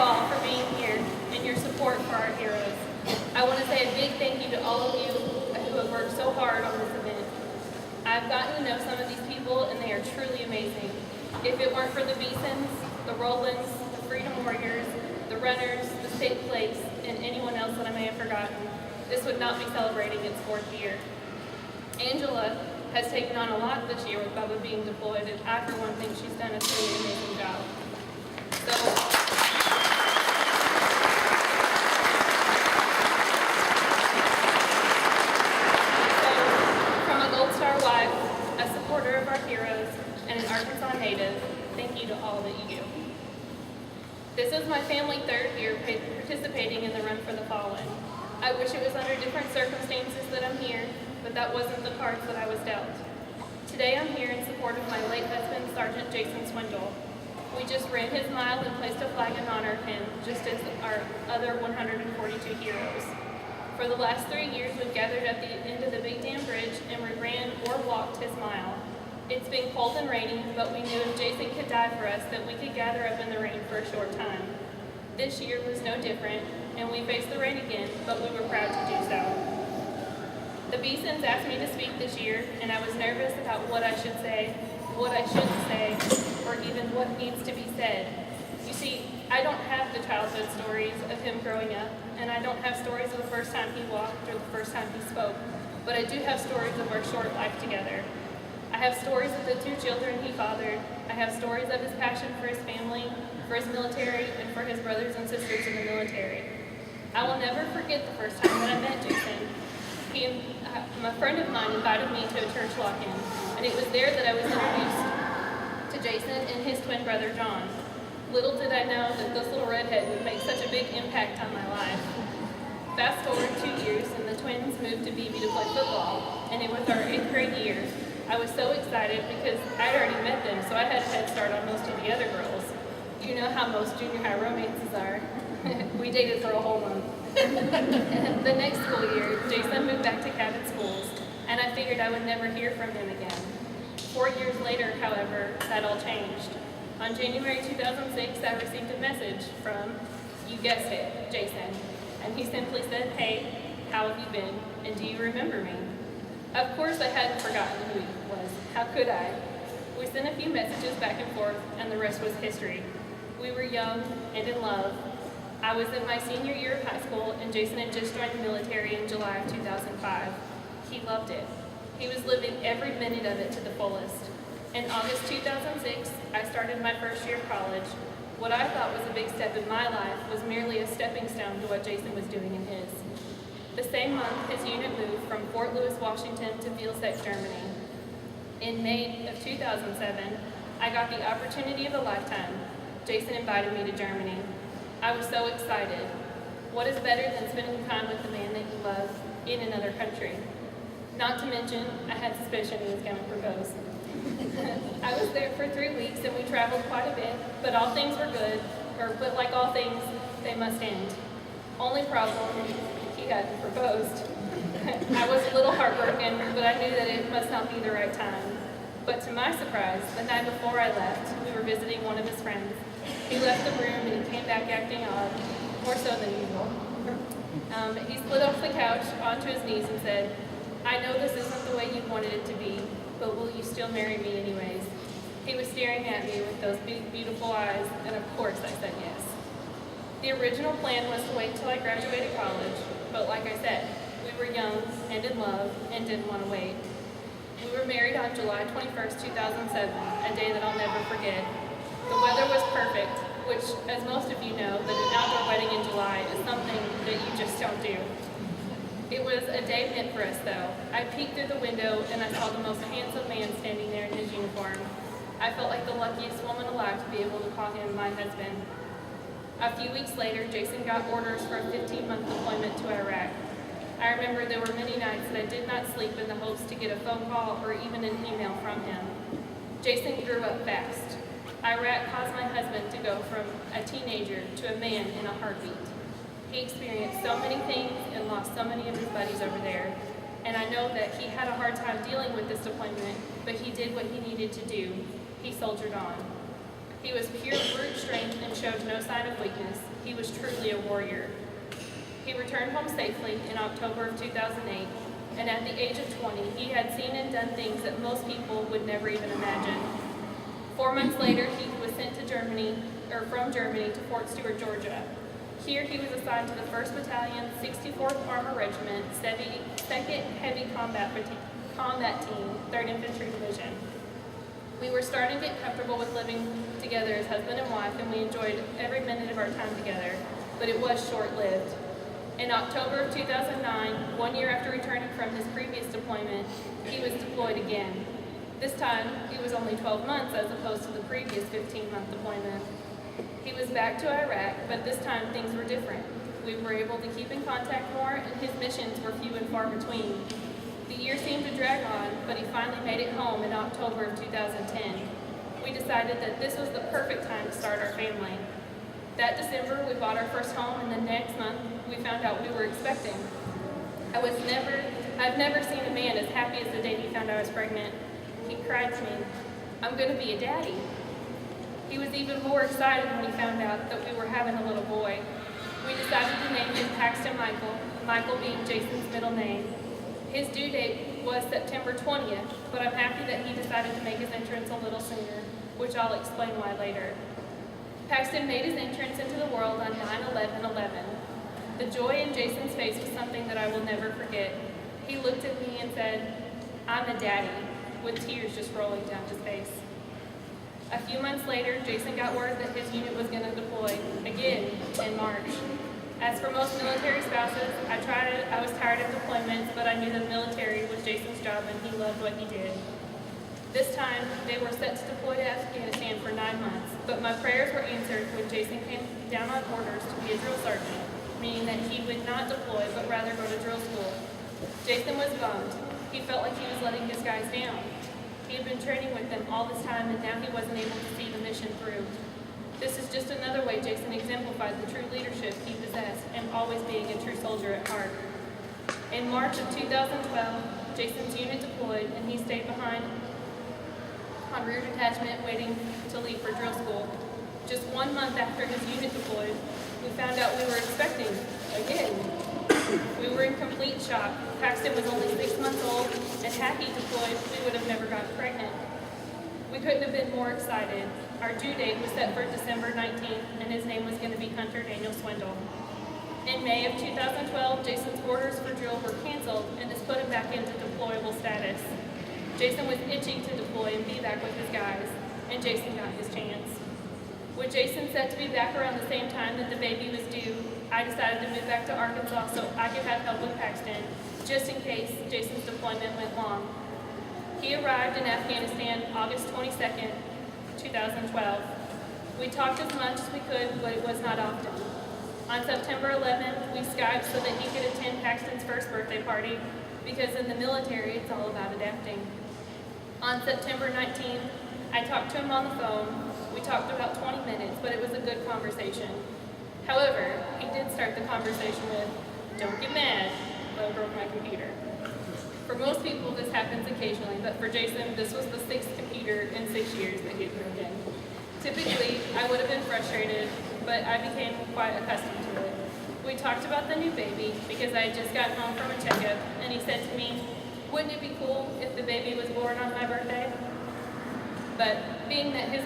all for being here and your support for our heroes. I want to say a big thank you to all of you who have worked so hard on this event. I've gotten to know some of these people, and they are truly amazing. If it weren't for the Beesons, the Rolands, the Freedom Warriors, the runners, the state place, and anyone else that I may have forgotten, this would not be celebrating its 4th year. Angela has taken on a lot this year with Bubba being deployed, and I, for one, think she's done a truly amazing job. So from a Gold Star wife, a supporter of our heroes, and an Arkansas native, thank you to all that you do. This is my family 3rd year participating in the Run for the Fallen. I wish it was under different circumstances that I'm here, but that wasn't the cards that I was dealt. Today I'm here in support of my late husband, Sergeant Chelsey Swindle. We just ran his mile and placed a flag in honor of him, just as our other 142 heroes. For the last 3 years, we've gathered at the end of the Big Dam Bridge and we ran or walked his mile. It's been cold and rainy, but we knew if Jason could die for us, that we could gather up in the rain for a short time. This year was no different, and we faced the rain again, but we were proud to do so. The Beesons asked me to speak this year, and I was nervous about what I should say, what I shouldn't say, or even what needs to be said. You see, I don't have the childhood stories of him growing up, and I don't have stories of the first time he walked or the first time he spoke, but I do have stories of our short life together. I have stories of the 2 children he fathered. I have stories of his passion for his family, for his military, and for his brothers and sisters in the military. I will never forget the first time that I met Jason. A friend of mine invited me to a church lock-in, and it was there that I was introduced to Jason and his twin brother, John. Little did I know that this little redhead would make such a big impact on my life. Fast forward 2 years, and the twins moved to BB to play football, and it was our 8th grade year. I was so excited because I'd already met them, so I had a head start on most of the other girls. You know how most junior high romances are. We dated for a whole month. And the next school year, Jason moved back to Cabot Schools, and I figured I would never hear from him again. 4 years later, however, that all changed. On January 2006, I received a message from, you guessed it, Jason. And he simply said, hey, how have you been, and do you remember me? Of course I hadn't forgotten who he was. How could I? We sent a few messages back and forth, and the rest was history. We were young and in love. I was in my senior year of high school, and Jason had just joined the military in July of 2005. He loved it. He was living every minute of it to the fullest. In August 2006, I started my first year of college. What I thought was a big step in my life was merely a stepping stone to what Jason was doing in his. The same month, his unit moved from Fort Lewis, Washington to Vilseck, Germany. In May of 2007, I got the opportunity of a lifetime. Jason invited me to Germany. I was so excited. What is better than spending time with the man that you love in another country? Not to mention, I had suspicion he was going to propose. I was there for 3 weeks and we traveled quite a bit, but all things were good, but like all things, they must end. Only problem, he hadn't proposed. I was a little heartbroken, but I knew that it must not be the right time. But to my surprise, the night before I left, we were visiting one of his friends. He left the room and he came back acting odd, more so than usual. He slid off the couch onto his knees and said, I know this isn't the way you wanted it to be, but will you still marry me anyways? He was staring at me with those big, beautiful eyes, and of course I said yes. The original plan was to wait until I graduated college, but like I said, we were young and in love and didn't want to wait. We were married on July 21st, 2007, a day that I'll never forget. The weather was perfect, which, as most of you know, that an outdoor wedding in July is something that you just don't do. It was a day meant for us, though. I peeked through the window and I saw the most handsome man standing there in his uniform. I felt like the luckiest woman alive to be able to call him my husband. A few weeks later, Jason got orders for a 15-month deployment to Iraq. I remember there were many nights that I did not sleep in the hopes to get a phone call or even an email from him. Jason grew up fast. Iraq caused my husband to go from a teenager to a man in a heartbeat. He experienced so many things and lost so many of his buddies over there. And I know that he had a hard time dealing with this deployment, but he did what he needed to do. He soldiered on. He was pure brute strength and showed no sign of weakness. He was truly a warrior. He returned home safely in October of 2008, and at the age of 20, he had seen and done things that most people would never even imagine. 4 months later, he was sent to from Germany to Fort Stewart, Georgia. Here he was assigned to the 1st Battalion, 64th Armor Regiment, 2nd Heavy Combat Team, 3rd Infantry Division. We were starting to get comfortable with living together as husband and wife, and we enjoyed every minute of our time together, but it was short-lived. In October of 2009, 1 year after returning from his previous deployment, he was deployed again. This time, he was only 12 months as opposed to the previous 15-month deployment. He was back to Iraq, but this time things were different. We were able to keep in contact more, and his missions were few and far between. The year seemed to drag on, but he finally made it home in October of 2010. We decided that this was the perfect time to start our family. That December, we bought our first home, and the next month, we found out we were expecting. I've never seen a man as happy as the day he found I was pregnant. He cried to me, "I'm going to be a daddy." He was even more excited when he found out that we were having a little boy. We decided to name him Paxton Michael, Michael being Jason's middle name. His due date was September 20th, but I'm happy that he decided to make his entrance a little sooner, which I'll explain why later. Paxton made his entrance into the world on 9/11/11. The joy in Jason's face was something that I will never forget. He looked at me and said, "I'm a daddy," with tears just rolling down his face. A few months later, Jason got word that his unit was going to deploy again in March. As for most military spouses, I was tired of deployments, but I knew the military was Jason's job and he loved what he did. This time, they were set to deploy to Afghanistan for 9 months, but my prayers were answered when Jason came down on orders to be a drill sergeant, meaning that he would not deploy, but rather go to drill school. Jason was bummed. He felt like he was letting his guys down. He had been training with them all this time, and now he wasn't able to see the mission through. This is just another way Jason exemplified the true leadership he possessed and always being a true soldier at heart. In March of 2012, Jason's unit deployed, and he stayed behind on rear detachment waiting to leave for drill school. Just 1 month after his unit deployed, we found out we were expecting again. We were in complete shock. Paxton was only 6 months old, and had he deployed, we would have never gotten pregnant. We couldn't have been more excited. Our due date was set for December 19th, and his name was going to be Hunter Daniel Swindle. In May of 2012, Jason's orders for drill were canceled, and this put him back into deployable status. Jason was itching to deploy and be back with his guys, and Jason got his chance. With Jason set to be back around the same time that the baby was due, I decided to move back to Arkansas so I could have help with Paxton, just in case Jason's deployment went long. He arrived in Afghanistan August 22nd, 2012. We talked as much as we could, but it was not often. On September 11th, we Skyped so that he could attend Paxton's first birthday party, because in the military, it's all about adapting. On September 19th, I talked to him on the phone. We talked about 20 minutes, but it was a good conversation. However, he did start the conversation with, "Don't get mad, but I broke my computer." For most people, this happens occasionally, but for Jason, this was the 6th computer in 6 years that he had broken. Typically, I would have been frustrated, but I became quite accustomed to it. We talked about the new baby because I had just gotten home from a checkup, and he said to me, "Wouldn't it be cool if the baby was born on my birthday?" But being that his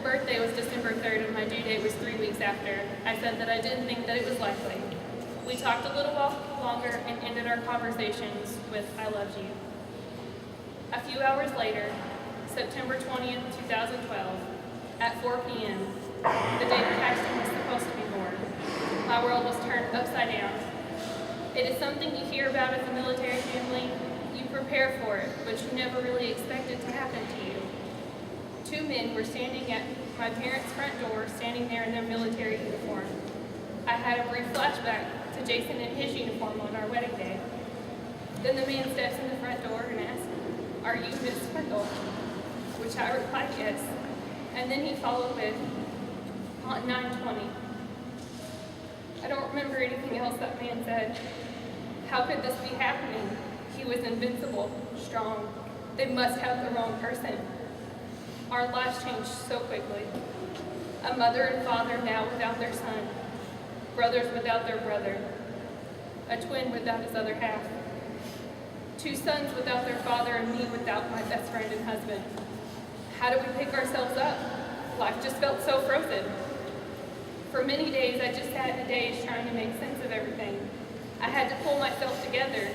birthday was December 3rd and my due date was 3 weeks after, I said that I didn't think that it was likely. We talked a little while longer and ended our conversations with "I love you." A few hours later, September 20th, 2012, at 4 p.m., the day that Paxton was supposed to be born, my world was turned upside down. It is something you hear about as a military family. You prepare for it, but you never really expect it to happen to you. 2 men were standing at my parents' front door, standing there in their military uniform. I had a brief flashback to Jason in his uniform on our wedding day. Then the man steps in the front door and asks, "Are you Miss Swindle?" Which I replied, "Yes." And then he followed with, "On 9/20. I don't remember anything else that man said. How could this be happening? He was invincible, strong. They must have the wrong person. Our lives changed so quickly. a mother and father now without their son, brothers without their brother, a twin without his other half, two sons without their father, and me without my best friend and husband. How do we pick ourselves up? Life just felt so frozen. For many days, I just sat in a daze trying to make sense of everything. I had to pull myself together.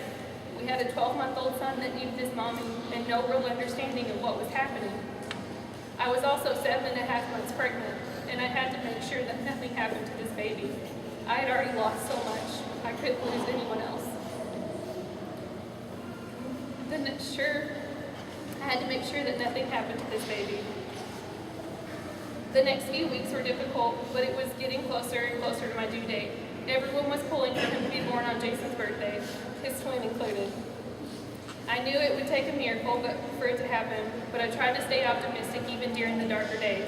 We had a 12-month-old son that needed his mommy and no real understanding of what was happening. I was also 7.5 months pregnant, and I had to make sure that nothing happened to this baby. I had already lost so much, I couldn't lose anyone else. I had to make sure that nothing happened to this baby. The next few weeks were difficult, but it was getting closer and closer to my due date. Everyone was pulling for him to be born on Jason's birthday, his twin included. I knew it would take a miracle for it to happen, but I tried to stay optimistic even during the darker days.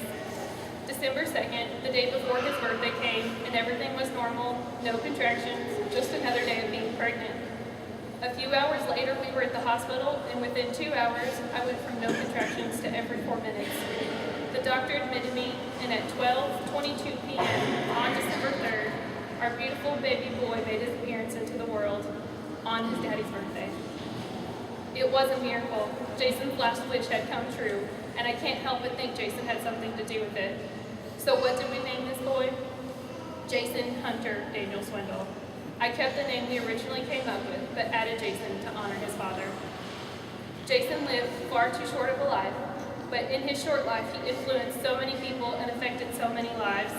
December 2nd, the day before his birthday came, and everything was normal, no contractions, just another day of being pregnant. A few hours later, we were at the hospital, and within 2 hours, I went from no contractions to every 4 minutes. The doctor admitted me, and at 12:22 p.m. on December 3rd, our beautiful baby boy made his appearance into the world on his daddy's birthday. It was a miracle. Jason's last wish had come true, and I can't help but think Jason had something to do with it. So what did we name this boy? Jason Hunter Daniel Swindle. I kept the name we originally came up with, but added Jason to honor his father. Jason lived far too short of a life, but in his short life, he influenced so many people and affected so many lives.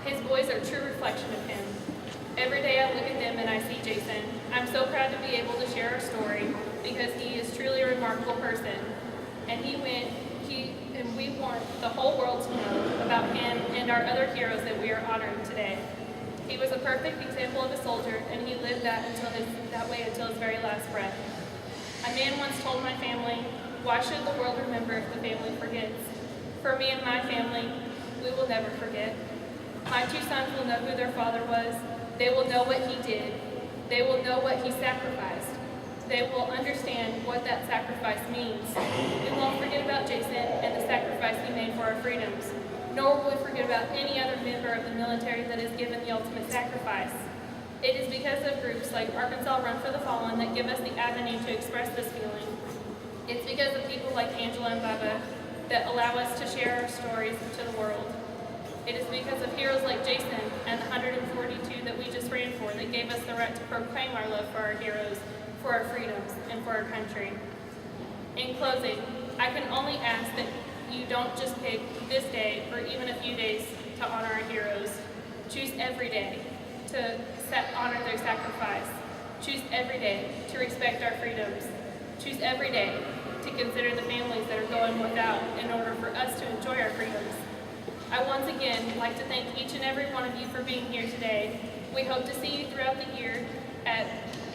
His boys are a true reflection of him. Every day I look at them and I see Jason. I'm so proud to be able to share our story because he is truly a remarkable person. And we want the whole world to know about him and our other heroes that we are honoring today. He was a perfect example of a soldier, and he lived that way until his very last breath. A man once told my family, "Why should the world remember if the family forgets?" For me and my family, we will never forget. My two sons will know who their father was. They will know what he did. They will know what he sacrificed. They will understand what that sacrifice means. We won't forget about Jason and the sacrifice he made for our freedoms, nor will we forget about any other member of the military that has given the ultimate sacrifice. It is because of groups like Arkansas Run for the Fallen that give us the avenue to express this feeling. It's because of people like Angela and Bubba that allow us to share our stories to the world. It is because of heroes like Jason and the 142 that we just ran for that gave us the right to proclaim our love for our heroes, for our freedoms, and for our country. In closing, I can only ask that you don't just pick this day or even a few days to honor our heroes. Choose every day to honor their sacrifice. Choose every day to respect our freedoms. Choose every day to consider the families that are going without in order for us to enjoy our freedoms. I once again like to thank each and every one of you for being here today. We hope to see you throughout the year at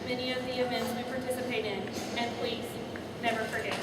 many of the events we participate in, and please, never forget.